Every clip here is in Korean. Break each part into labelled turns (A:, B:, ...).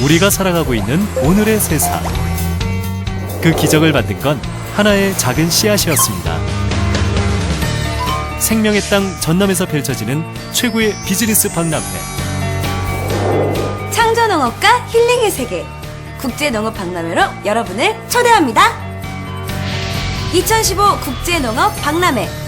A: 우리가 살아가고 있는 오늘의 세상. 그 기적을 만든 건 하나의 작은 씨앗이었습니다. 생명의 땅 전남에서 펼쳐지는 최고의 비즈니스 박람회.
B: 창조농업과 힐링의 세계 국제농업박람회로 여러분을 초대합니다. 2015 국제농업박람회.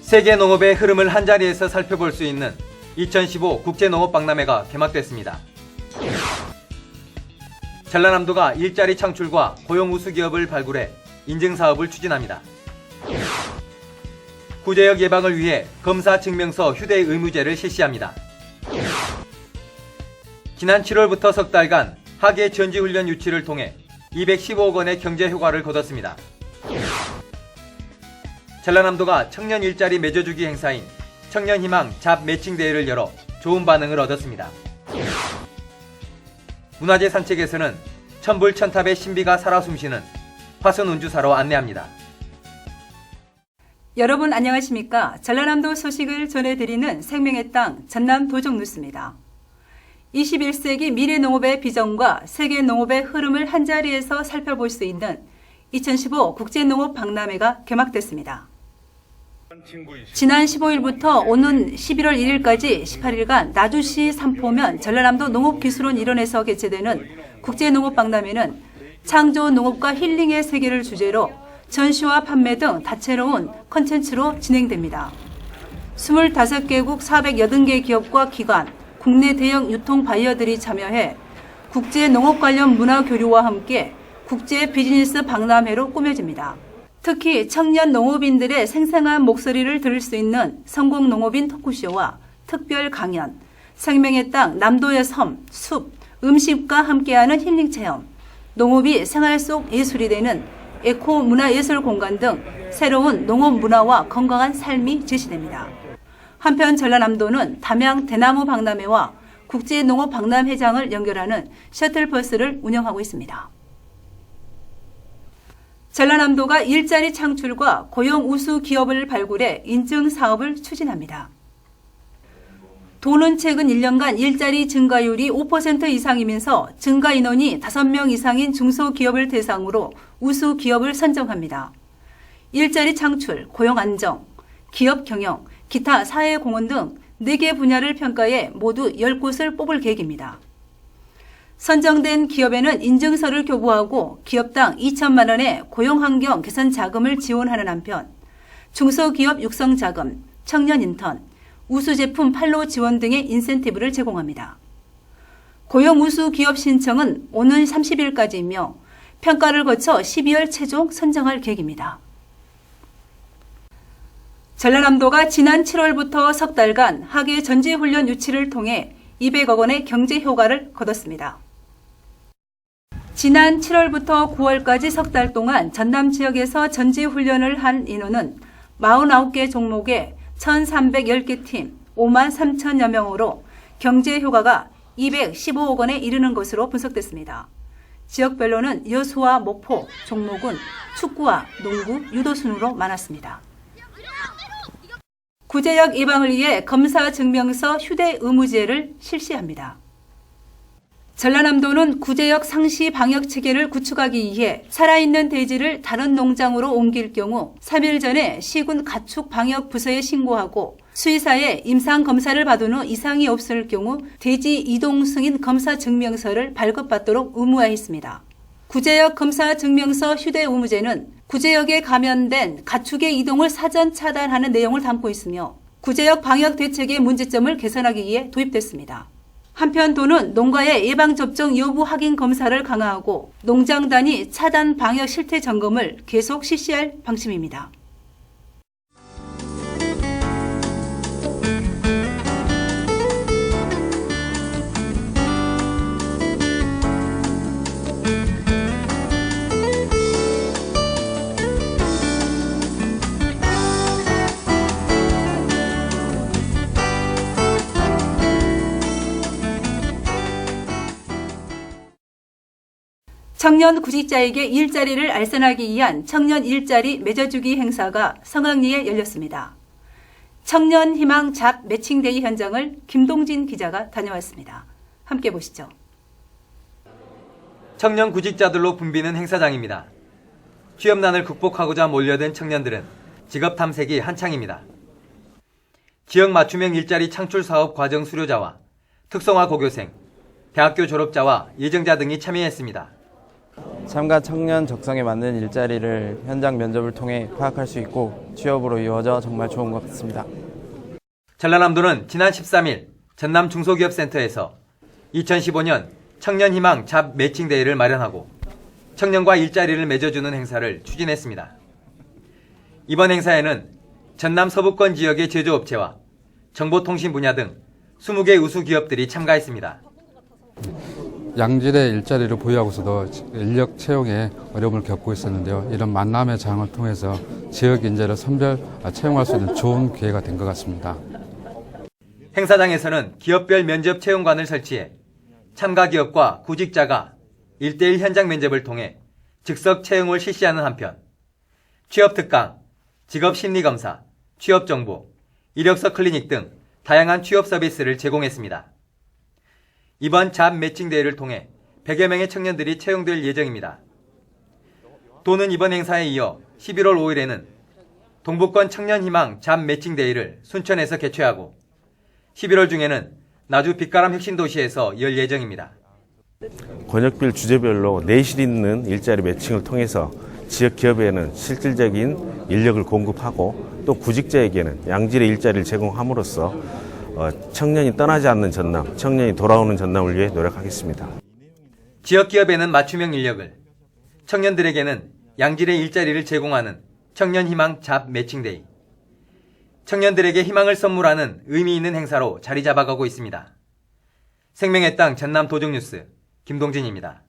C: 세계 농업의 흐름을 한자리에서 살펴볼 수 있는 2015 국제농업박람회가 개막됐습니다. 전라남도가 일자리 창출과 고용 우수 기업을 발굴해 인증사업을 추진합니다. 구제역 예방을 위해 검사 증명서 휴대 의무제를 실시합니다. 지난 7월부터 석 달간 학예 전지훈련 유치를 통해 215억 원의 경제 효과를 거뒀습니다. 전라남도가 청년 일자리 맺어주기 행사인 청년희망 잡 매칭 대회를 열어 좋은 반응을 얻었습니다. 문화재 산책에서는 천불 천탑의 신비가 살아 숨쉬는 화순 운주사로 안내합니다.
D: 여러분 안녕하십니까? 전라남도 소식을 전해드리는 생명의 땅 전남 도정뉴스입니다. 21세기 미래농업의 비전과 세계 농업의 흐름을 한자리에서 살펴볼 수 있는 2015 국제농업박람회가 개막됐습니다. 지난 15일부터 오는 11월 1일까지 18일간 나주시 삼포면 전라남도 농업기술원 일원에서 개최되는 국제농업박람회는 창조 농업과 힐링의 세계를 주제로 전시와 판매 등 다채로운 콘텐츠로 진행됩니다. 25개국 480개 기업과 기관, 국내 대형 유통 바이어들이 참여해 국제농업 관련 문화 교류와 함께 국제 비즈니스 박람회로 꾸며집니다. 특히 청년 농업인들의 생생한 목소리를 들을 수 있는 성공 농업인 토크쇼와 특별 강연, 생명의 땅 남도의 섬, 숲, 음식과 함께하는 힐링 체험, 농업이 생활 속 예술이 되는 에코 문화예술 공간 등 새로운 농업 문화와 건강한 삶이 제시됩니다. 한편 전라남도는 담양 대나무 박람회와 국제농업 박람회장을 연결하는 셔틀버스를 운영하고 있습니다. 전라남도가 일자리 창출과 고용 우수 기업을 발굴해 인증 사업을 추진합니다. 도는 최근 1년간 일자리 증가율이 5% 이상이면서 증가 인원이 5명 이상인 중소기업을 대상으로 우수 기업을 선정합니다. 일자리 창출, 고용 안정, 기업 경영, 기타 사회 공헌 등 4개 분야를 평가해 모두 10곳을 뽑을 계획입니다. 선정된 기업에는 인증서를 교부하고 기업당 2천만 원의 고용환경 개선 자금을 지원하는 한편 중소기업 육성 자금, 청년 인턴, 우수 제품 판로 지원 등의 인센티브를 제공합니다. 고용 우수 기업 신청은 오는 30일까지이며 평가를 거쳐 12월 최종 선정할 계획입니다. 전라남도가 지난 7월부터 석 달간 학예 전지훈련 유치를 통해 200억 원의 경제 효과를 거뒀습니다. 지난 7월부터 9월까지 석 달 동안 전남 지역에서 전지훈련을 한 인원은 49개 종목에 1,310개 팀 5만 3천여 명으로 경제 효과가 215억 원에 이르는 것으로 분석됐습니다. 지역별로는 여수와 목포, 종목은 축구와 농구, 유도 순으로 많았습니다. 구제역 예방을 위해 검사 증명서 휴대 의무제를 실시합니다. 전라남도는 구제역 상시 방역 체계를 구축하기 위해 살아있는 돼지를 다른 농장으로 옮길 경우 3일 전에 시군 가축 방역 부서에 신고하고 수의사의 임상 검사를 받은 후 이상이 없을 경우 돼지 이동 승인 검사 증명서를 발급받도록 의무화했습니다. 구제역 검사 증명서 휴대 의무제는 구제역에 감염된 가축의 이동을 사전 차단하는 내용을 담고 있으며 구제역 방역 대책의 문제점을 개선하기 위해 도입됐습니다. 한편 도는 농가의 예방접종 여부 확인 검사를 강화하고 농장 단위 차단 방역 실태 점검을 계속 실시할 방침입니다. 청년 구직자에게 일자리를 알선하기 위한 청년 일자리 맺어주기 행사가 성황리에 열렸습니다. 청년 희망 잡 매칭데이 현장을 김동진 기자가 다녀왔습니다. 함께 보시죠.
C: 청년 구직자들로 붐비는 행사장입니다. 취업난을 극복하고자 몰려든 청년들은 직업 탐색이 한창입니다. 지역 맞춤형 일자리 창출 사업 과정 수료자와 특성화 고교생, 대학교 졸업자와 예정자 등이 참여했습니다.
E: 참가 청년 적성에 맞는 일자리를 현장 면접을 통해 파악할 수 있고 취업으로 이어져 정말 좋은 것 같습니다.
C: 전라남도는 지난 13일 전남 중소기업센터에서 2015년 청년희망 잡 매칭데이를 마련하고 청년과 일자리를 맺어주는 행사를 추진했습니다. 이번 행사에는 전남 서부권 지역의 제조업체와 정보통신 분야 등 20개 우수 기업들이 참가했습니다.
F: 양질의 일자리를 보유하고서도 인력 채용에 어려움을 겪고 있었는데요. 이런 만남의 장을 통해서 지역 인재를 선별 채용할 수 있는 좋은 기회가 된 것 같습니다.
C: 행사장에서는 기업별 면접 채용관을 설치해 참가 기업과 구직자가 1대1 현장 면접을 통해 즉석 채용을 실시하는 한편 취업특강, 직업심리검사, 취업정보, 이력서 클리닉 등 다양한 취업 서비스를 제공했습니다. 이번 잡 매칭대회를 통해 100여 명의 청년들이 채용될 예정입니다. 도는 이번 행사에 이어 11월 5일에는 동부권 청년희망 잡 매칭대회를 순천에서 개최하고 11월 중에는 나주 빛가람 혁신도시에서 열 예정입니다.
G: 권역별 주제별로 내실 있는 일자리 매칭을 통해서 지역 기업에는 실질적인 인력을 공급하고 또 구직자에게는 양질의 일자리를 제공함으로써 청년이 떠나지 않는 전남, 청년이 돌아오는 전남을 위해 노력하겠습니다.
C: 지역 기업에는 맞춤형 인력을, 청년들에게는 양질의 일자리를 제공하는 청년희망 잡 매칭데이. 청년들에게 희망을 선물하는 의미 있는 행사로 자리 잡아가고 있습니다. 생명의 땅 전남 도정뉴스 김동진입니다.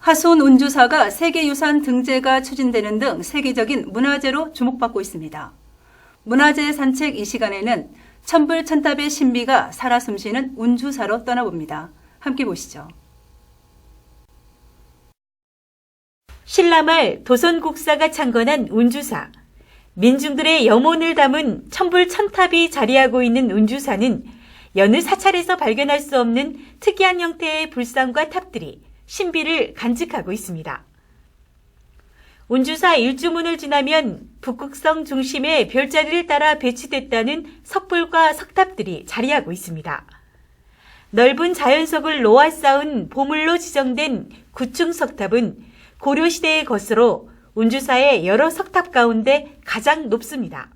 D: 화순 운주사가 세계유산 등재가 추진되는 등 세계적인 문화재로 주목받고 있습니다. 문화재 산책 이 시간에는 천불천탑의 신비가 살아 숨쉬는 운주사로 떠나봅니다. 함께 보시죠.
H: 신라말 도선국사가 창건한 운주사. 민중들의 영혼을 담은 천불천탑이 자리하고 있는 운주사는 여느 사찰에서 발견할 수 없는 특이한 형태의 불상과 탑들이 신비를 간직하고 있습니다. 운주사 일주문을 지나면 북극성 중심의 별자리를 따라 배치됐다는 석불과 석탑들이 자리하고 있습니다. 넓은 자연석을 놓아 쌓은 보물로 지정된 9층 석탑은 고려시대의 것으로 운주사의 여러 석탑 가운데 가장 높습니다.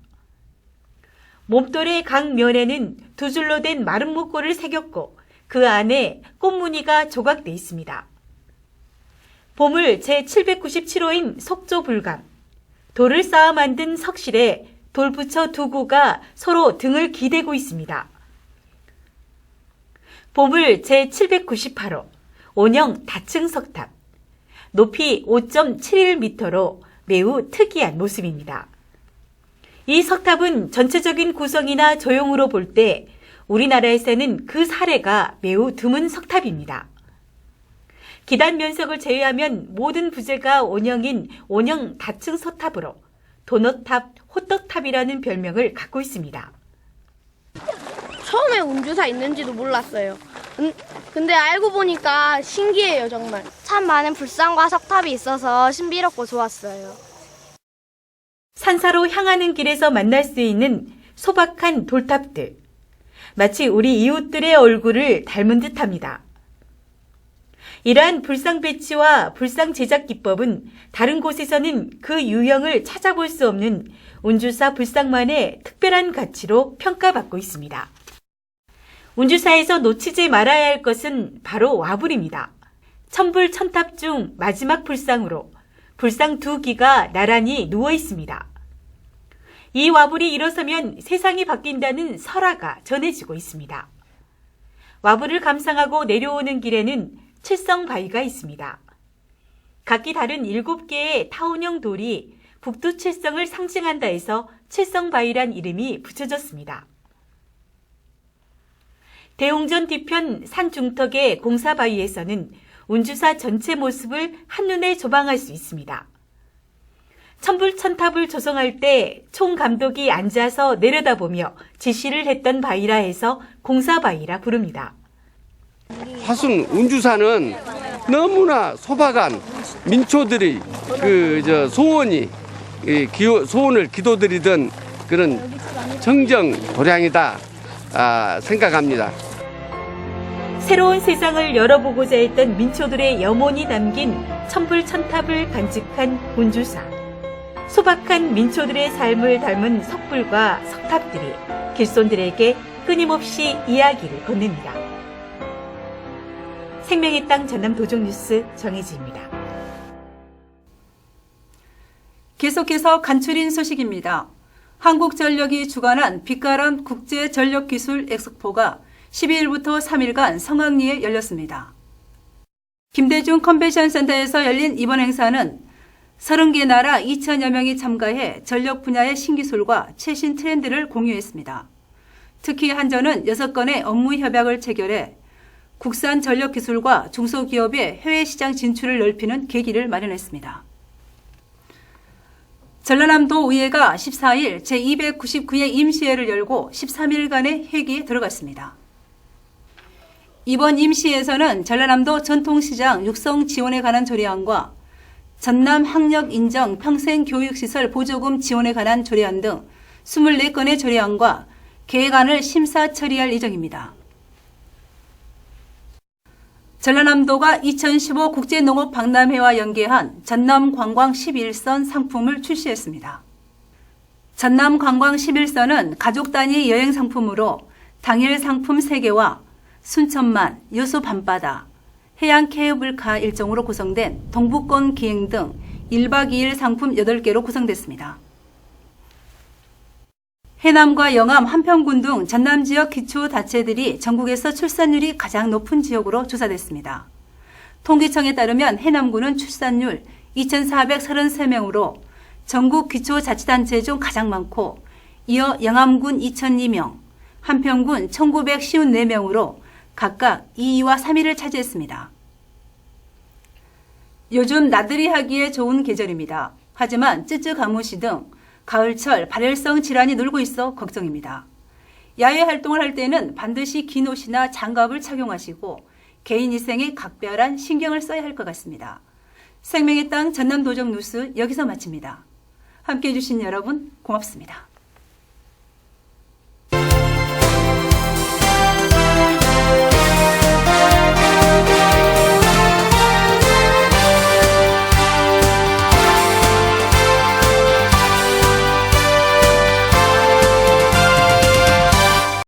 H: 몸돌의 각 면에는 두 줄로 된 마른 목골을 새겼고 그 안에 꽃무늬가 조각돼 있습니다. 보물 제797호인 석조불감, 돌을 쌓아 만든 석실에 돌부처 두 구가 서로 등을 기대고 있습니다. 보물 제798호, 온형 다층 석탑, 높이 5.71m로 매우 특이한 모습입니다. 이 석탑은 전체적인 구성이나 조형으로 볼 때 우리나라에서는 그 사례가 매우 드문 석탑입니다. 기단 면석을 제외하면 모든 부재가 원형인 원형 다층 석탑으로 도넛탑, 호떡탑이라는 별명을 갖고 있습니다.
I: 처음에 운주사 있는지도 몰랐어요. 근데 알고 보니까 신기해요, 정말.
J: 참 많은 불상과 석탑이 있어서 신비롭고 좋았어요.
H: 산사로 향하는 길에서 만날 수 있는 소박한 돌탑들. 마치 우리 이웃들의 얼굴을 닮은 듯합니다. 이러한 불상 배치와 불상 제작 기법은 다른 곳에서는 그 유형을 찾아볼 수 없는 운주사 불상만의 특별한 가치로 평가받고 있습니다. 운주사에서 놓치지 말아야 할 것은 바로 와불입니다. 천불천탑 중 마지막 불상으로 불상 2기가 나란히 누워 있습니다. 이 와불이 일어서면 세상이 바뀐다는 설화가 전해지고 있습니다. 와불을 감상하고 내려오는 길에는 칠성바위가 있습니다. 각기 다른 7개의 타원형 돌이 북두칠성을 상징한다 해서 칠성바위란 이름이 붙여졌습니다. 대웅전 뒤편 산 중턱의 공사바위에서는 운주사 전체 모습을 한눈에 조망할 수 있습니다. 천불천탑을 조성할 때 총감독이 앉아서 내려다보며 지시를 했던 바위라 해서 공사바위라 부릅니다.
K: 화순 운주사는 너무나 소박한 민초들의 소원을 기도드리던 그런 정정 도량이다 생각합니다.
H: 새로운 세상을 열어보고자 했던 민초들의 염원이 담긴 천불천탑을 간직한 운주사. 소박한 민초들의 삶을 닮은 석불과 석탑들이 길손들에게 끊임없이 이야기를 건넵니다. 생명의 땅 전남 도종뉴스 정혜지입니다.
D: 계속해서 간추린 소식입니다. 한국전력이 주관한 빛가람 국제전력기술 엑스포가 12일부터 3일간 성황리에 열렸습니다. 김대중 컨벤션 센터에서 열린 이번 행사는 30개 나라 2천여 명이 참가해 전력 분야의 신기술과 최신 트렌드를 공유했습니다. 특히 한전은 6건의 업무 협약을 체결해 국산 전력 기술과 중소기업의 해외 시장 진출을 넓히는 계기를 마련했습니다. 전라남도 의회가 14일 제299회 임시회를 열고 13일간의 회기에 들어갔습니다. 이번 임시회에서는 전라남도 전통시장 육성 지원에 관한 조례안과 전남 학력 인정 평생교육시설 보조금 지원에 관한 조례안 등 24건의 조례안과 계획안을 심사 처리할 예정입니다. 전라남도가 2015 국제농업박람회와 연계한 전남관광 11선 상품을 출시했습니다. 전남관광 11선은 가족 단위 여행 상품으로 당일 상품 3개와 순천만, 여수 밤바다, 해양 케이블카 일정으로 구성된 동부권 기행 등 1박 2일 상품 8개로 구성됐습니다. 해남과 영암, 한평군 등 전남 지역 기초자치들이 전국에서 출산율이 가장 높은 지역으로 조사됐습니다. 통계청에 따르면 해남군은 출산율 2,433명으로 전국 기초자치단체 중 가장 많고 이어 영암군 2,002명, 한평군 1,954명으로 각각 2위와 3위를 차지했습니다. 요즘 나들이 하기에 좋은 계절입니다. 하지만 쯔쯔 가무시 등 가을철 발열성 질환이 늘고 있어 걱정입니다. 야외 활동을 할 때는 반드시 긴 옷이나 장갑을 착용하시고 개인위생에 각별한 신경을 써야 할 것 같습니다. 생명의 땅 전남 도정 뉴스 여기서 마칩니다. 함께해 주신 여러분 고맙습니다.